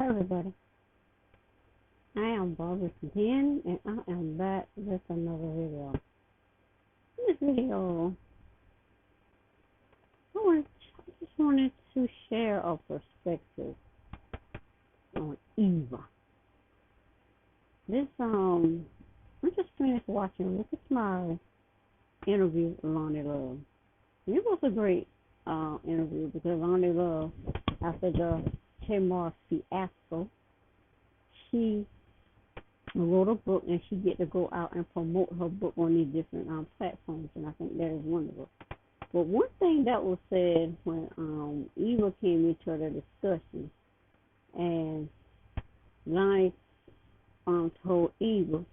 everybody. I am Barbara again, and I am back with another video. In this video, I just wanted to share a perspective on Eva. I just finished watching with a Smiley interview with Loni Love. And it was a great interview because Loni Love, after the Tamar fiasco, she wrote a book and she get to go out and promote her book on these different platforms, and I think that is wonderful. But one thing that was said when Eva came into the discussion, and Lonnie told Eva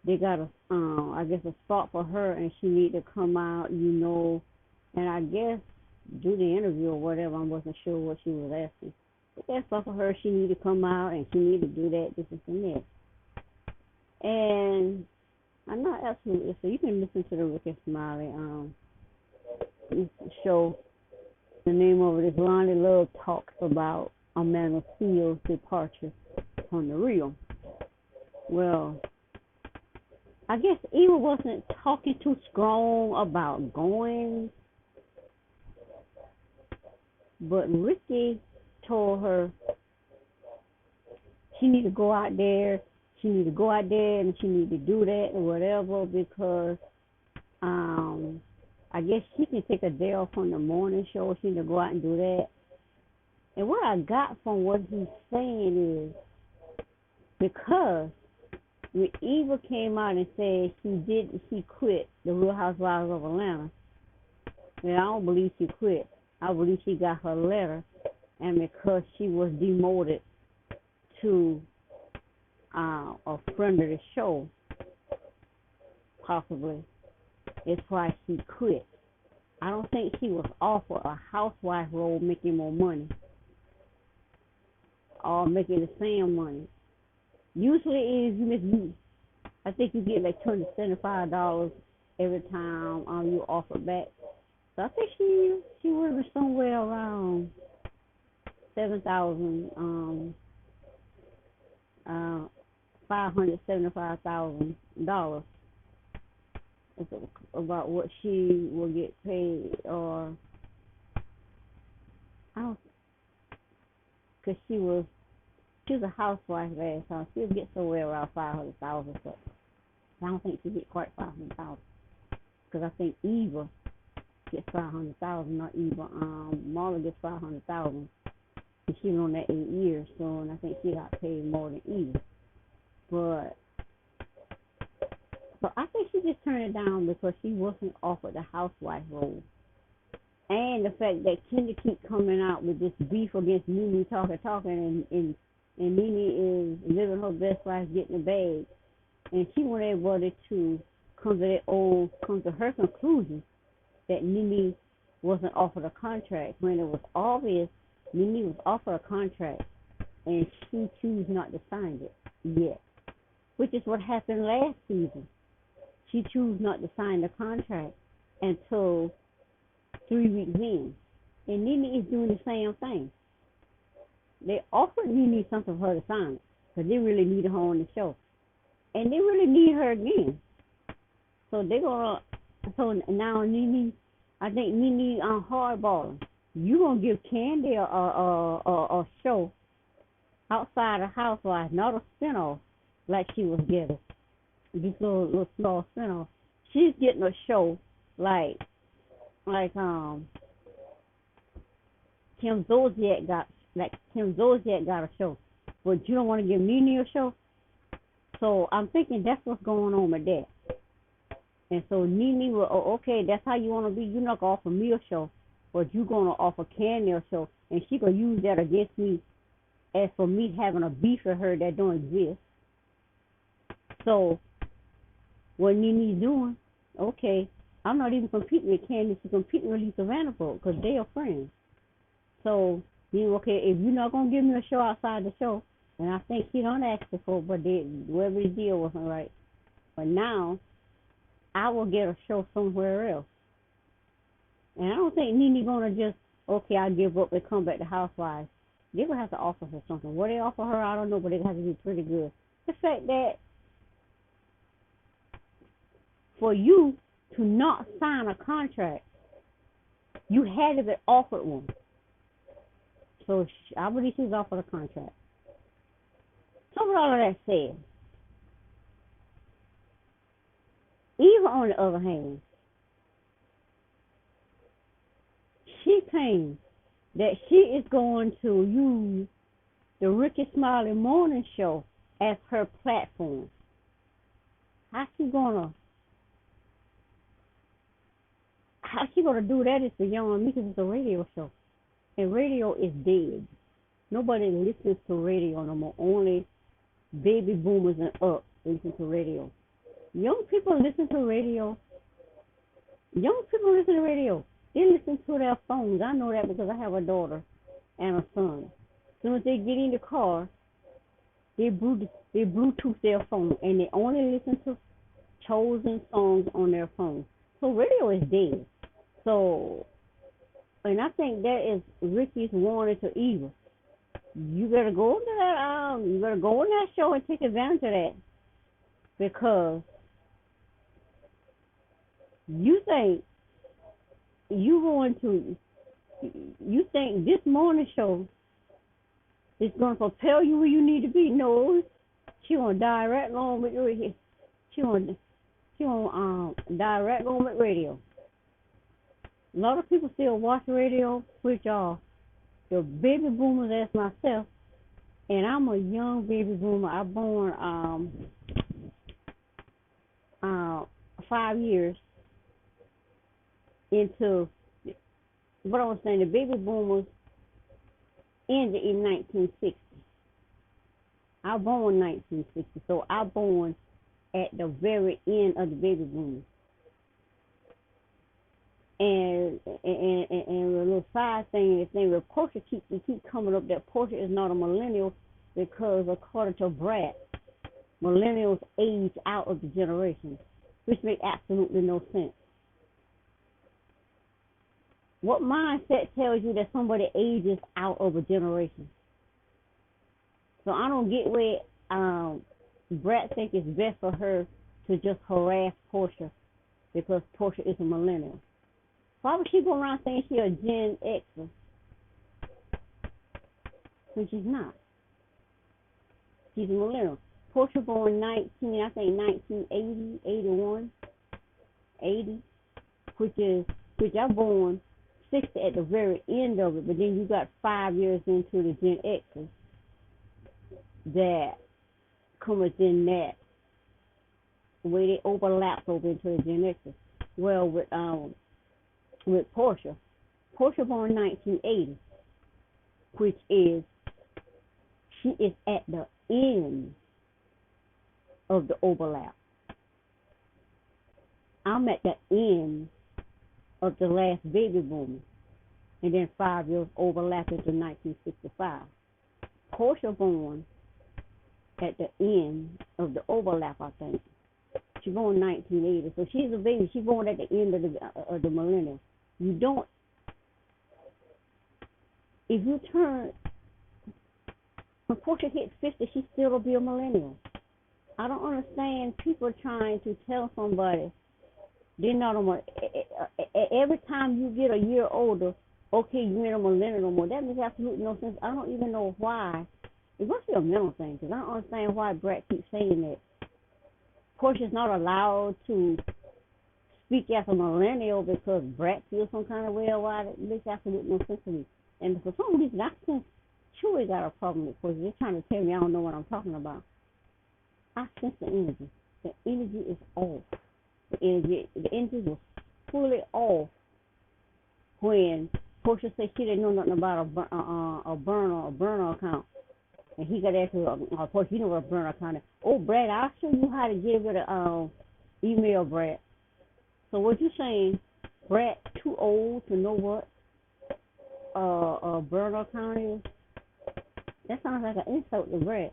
they got I guess a spot for her, and she need to come out, and I guess do the interview or whatever. I wasn't sure what she was asking. But that spot for her, she need to come out and she need to do that, this and that. And I'm not absolutely, so you can listen to the Rick and Smiley show. The name of it is Loni Love Talks About Amanda Seales' Departure from the Real. Well, I guess Eva wasn't talking too strong about going, but Ricky told her she need to go out there. She need to go out there and she need to do that or whatever, because I guess she can take a day off from the morning show. She need to go out and do that. And what I got from what he's saying is, because when Eva came out and said she quit the Real Housewives of Atlanta, and I don't believe she quit. I believe she got her letter, and because she was demoted to a friend of the show, possibly, it's why she quit. I don't think she was offered a housewife role making more money or making the same money. Usually I think you get like $275 every time you offer back. So I think she would have been somewhere around $575,000. It's about what she will get paid, or I don't, because she was a housewife last time. She'll get somewhere around 500,000. So I don't think she get quite 500,000, because I think Eva gets 500,000, not Eva. Marla gets 500,000, and she's on that 8 years. So, and I think she got paid more than Eva. But so I think she just turned it down because she wasn't offered the housewife role. And the fact that Kendra keep coming out with this beef against Nene talking, and Nene is living her best life, getting the bag. And she wanted everybody to come to her conclusion that Nene wasn't offered a contract, when it was obvious Nene was offered a contract and she chose not to sign it yet, which is what happened last season. She chose not to sign the contract until 3 weeks in. And Nene is doing the same thing. They offered Nene something for her to sign because they really needed her on the show. And they really need her again. So now Nene, I think Nene on hardballing. You gonna give Candy a show outside of Housewives, not a spinoff like she was getting. This little small spinoff. She's getting a show like Kim Zolciak got a show, but you don't want to give Nene a show. So I'm thinking that's what's going on with that. And so Nene will, okay, that's how you want to be. You're not going to offer me a show, but you're going to offer Candy a show. And she going to use that against me as for me having a beef with her that don't exist. So what Nene's doing, okay, I'm not even competing with Candy. She's competing with Lisa Vanderbilt because they are friends. So, okay, if you're not going to give me a show outside the show, and I think she don't ask for it, but whatever the deal wasn't right. But now, I will get a show somewhere else. And I don't think Nene gonna just, okay, I give up and come back to Housewives. They will have to offer her something. What they offer her, I don't know, but they have to be pretty good. The fact that for you to not sign a contract, you had to be offered one. So I believe she's offered a contract. So with all of that said, Eva, on the other hand, she claims that she is going to use the Ricky Smiley Morning Show as her platform. How she gonna do that is beyond me, because it's a radio show, and radio is dead. Nobody listens to radio no more. Only baby boomers and up listen to radio. Young people listen to radio. They listen to their phones. I know that because I have a daughter and a son. As soon as they get in the car, they Bluetooth their phone, and they only listen to chosen songs on their phone. So radio is dead. So, and I think that is Ricky's warning to Eva. You better go to that. You better go on that show and take advantage of that, because you think this morning show is going to propel you where you need to be. No, she gonna direct on with radio. She gonna direct on with radio. A lot of people still watch radio, which are the baby boomers as myself, and I'm a young baby boomer. I born 5 years into what I was saying. The baby boomers ended in 1960. I born in 1960, so I born at the very end of the baby boomers. And a little side thing is saying that Portia keep coming up that Portia is not a millennial, because according to Brad, millennials age out of the generation, which makes absolutely no sense. What mindset tells you that somebody ages out of a generation? So I don't get where Brad think it's best for her to just harass Portia because Portia is a millennial. Why would she go around saying she's a Gen Xer when she's not? She's a millennial. Portia born 1980, 81, 80, which I born 60 at the very end of it, but then you got 5 years into the Gen Xers that come within that, where they overlap over into the Gen Xers. Well, with Portia born 1980, which is, she is at the end of the overlap. I'm at the end of the last baby boomer, and then 5 years overlap into 1965. Portia born at the end of the overlap, I think. She born 1980, so she's a baby. She's born at the end of the millennium. You don't. If you turn, when Portia hits 50, she still will be a millennial. I don't understand people trying to tell somebody they're not a millennial. Every time you get a year older, okay, you ain't a millennial no more. That makes absolutely no sense. I don't even know why. It must be a mental thing, because I don't understand why Brett keeps saying that. Portia's not allowed to speak as a millennial because Brett feels some kind of way about it. It makes absolutely no sense to me. And for some reason, I think Chewy got a problem with Portia. They're trying to tell me I don't know what I'm talking about. I sense the energy. The energy is off. The energy was fully off when Portia said she didn't know nothing about a burner account. And he got asked her, Portia, you know what a burner account is. Oh, Brad, I'll show you how to give it an email, Brad. So what you saying, Brad too old to know what a burner account is? That sounds like an insult to Brad.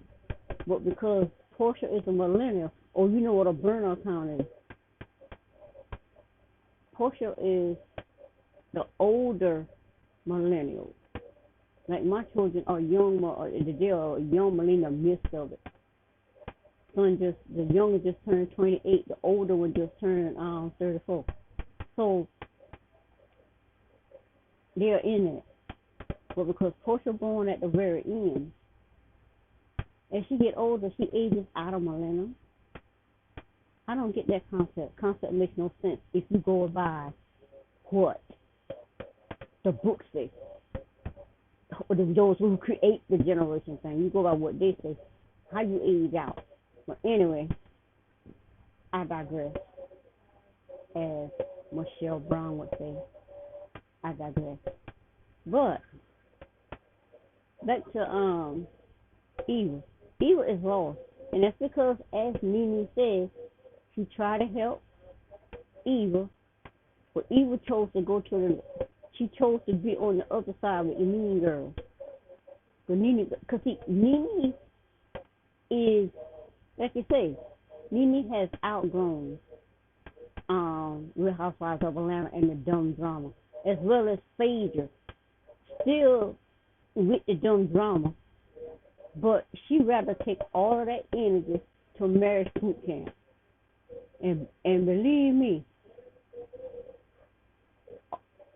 But because Portia is a millennial, oh, you know what a burner account is. Portia is the older millennial. Like my children are young, or they are young in the midst of it. Son just the younger just turned 28, the older one just turned 34. So they're in it. But because Portia born at the very end, as she get older, she ages out of millennium. I don't get that concept. Concept makes no sense if you go by what the books say. Or those who create the generation thing. You go by what they say. How you age out. But anyway, I digress. As Michelle Brown would say, I digress. But back to Eva. Eva is lost, and that's because, as Mimi said, she tried to help Eva, but Eva chose to go to she chose to be on the other side with the mean girl. Because Nene is, like you say, Nene has outgrown Real Housewives of Atlanta and the dumb drama, as well as Phaedra, still with the dumb drama, but she rather take all of that energy to marriage boot camp. And believe me,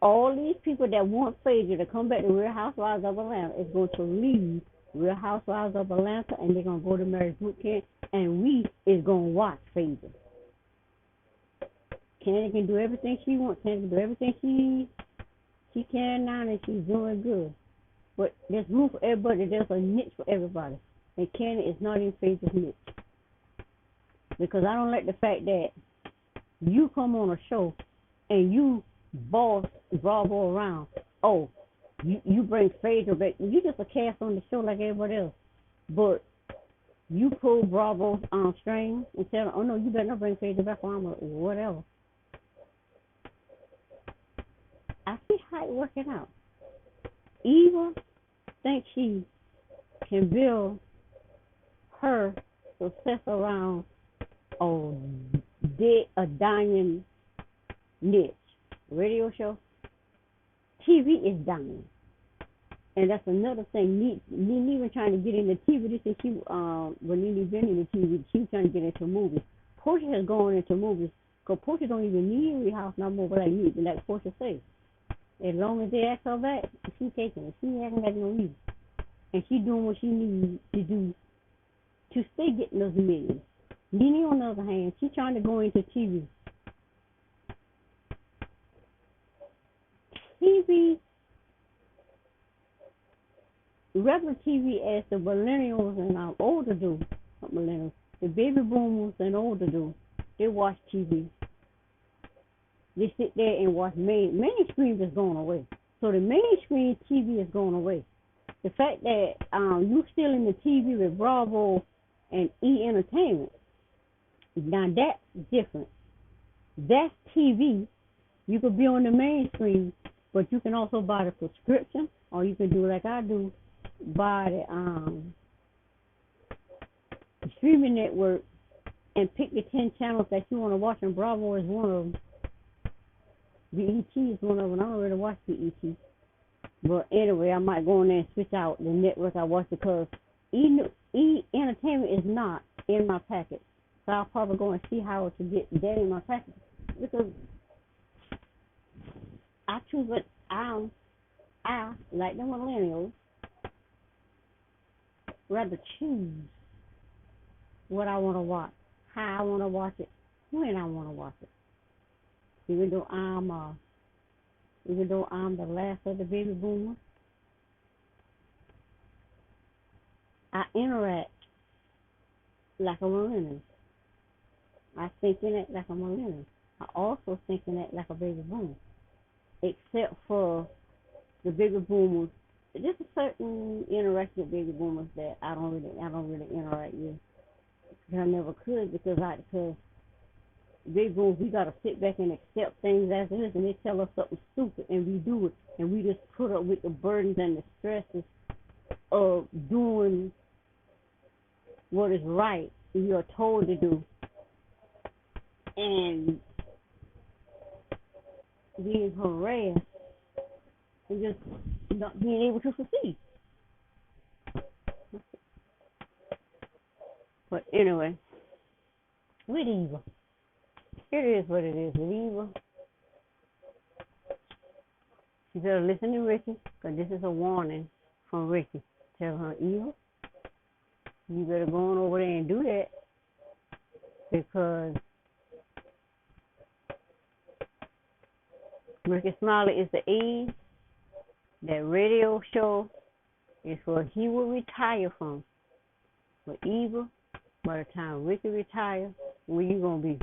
all these people that want Phaedra to come back to Real Housewives of Atlanta is going to leave Real Housewives of Atlanta, and they're going to go to marriage boot camp, and we is going to watch Phaedra. Candy can do everything she wants. Candy can do everything she can now, and she's doing good. But there's room for everybody. There's a niche for everybody. And Candy is not in Phaedra's niche. Because I don't like the fact that you come on a show and you boss Bravo around. Oh, you bring Phaedra back. You just a cast on the show like everybody else. But you pull Bravo's string and tell them, oh no, you better not bring Phaedra back on or whatever. I see how it working out. Eva thinks she can build her success around a dying niche. Radio show. TV is dying. And that's another thing. Nene even trying to get into TV. This is when Nene been into TV, she was trying to get into movies. Portia has gone into movies because Portia don't even need Real House no more, but I need, and like Portia says. As long as they ask her back, she's taking it. She ain't got no reason. And she doing what she needs to do to stay getting those millions. Nene, on the other hand, she's trying to go into TV. Regular TV as the millennials and older do, not millennials, the baby boomers and older do, they watch TV. They sit there and watch mainstream is going away. So the mainstream TV is going away. The fact that you still in the TV with Bravo and E Entertainment, now that's different. That's TV. You could be on the mainstream, but you can also buy the subscription, or you can do like I do, buy the streaming network and pick the 10 channels that you want to watch, and Bravo is one of them. BET is one of them. I don't really watch BET. But anyway, I might go in there and switch out the network I watch because E Entertainment is not in my package. So I'll probably go and see how to get that in my package. Because I choose what I like the millennials, rather choose what I want to watch, how I want to watch it, when I want to watch it. Even though I'm the last of the baby boomers, I interact like a millennial. I think in it like a millennial. I also think in it like a baby boomer, except for the baby boomers. There's a certain interaction with baby boomers that I don't really interact with. I never could because baby boomers, we gotta sit back and accept things as it is, and they tell us something stupid, and we do it, and we just put up with the burdens and the stresses of doing what is right, we are told to do, and being harassed and just not being able to succeed. But anyway, with evil, it is what it is. With evil, she better listen to Ricky, because this is a warning from Ricky. Tell her, evil, you better go on over there and do that, because Ricky Smiley is the age that radio show is what he will retire from. But evil, by the time Ricky retires, where you gonna be?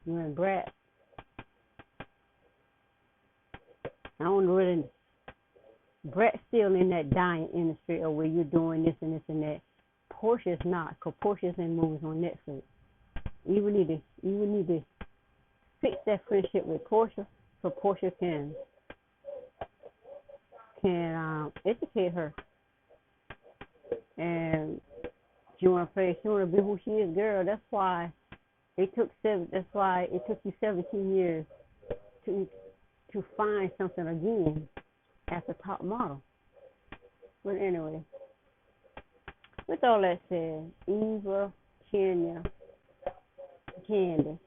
You and Brad. I don't know whether Brad's still in that dying industry or where you're doing this and this and that. Portia's not, because Portia's in movies on Netflix. You would need to fix that friendship with Portia so Portia can educate her. And she want to be who she is, girl. That's why it took you 17 years to find something again as a top model. But anyway, with all that said, Eva, Kenya, Candy,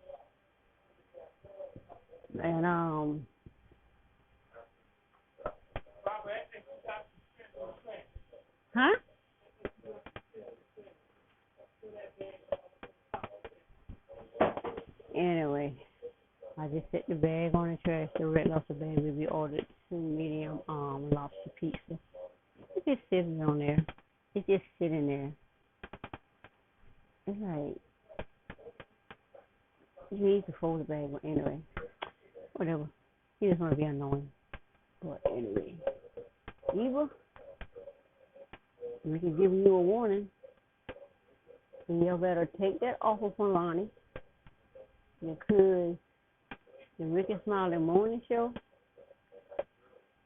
and huh? Anyway, I just set the bag on the trash. The red lobster bag will be ordered 2 medium lobster pizza. It's just sitting on there. It's just sitting there. It's like you need to fold the bag, but anyway, whatever. You just want to be annoying. But anyway, Eva, we can give you a warning. You better take that offer from Loni, because the Ricky Smiley Morning Show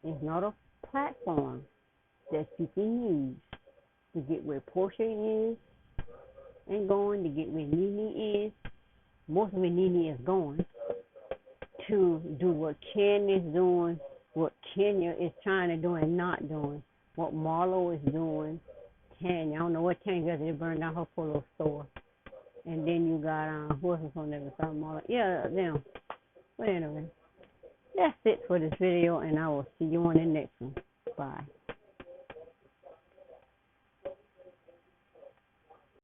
is not a platform that you can use to get where Portia is and going, to get where Nene is. Most of where Nene is going, to do what Ken is doing, what Kenya is trying to do and not doing, what Marlo is doing. Tanya, I don't know what Tanya does. They burned down her polo store. And then you got, who else is on there beside Marlo? Yeah, them. But anyway, that's it for this video, and I will see you on the next one. Bye.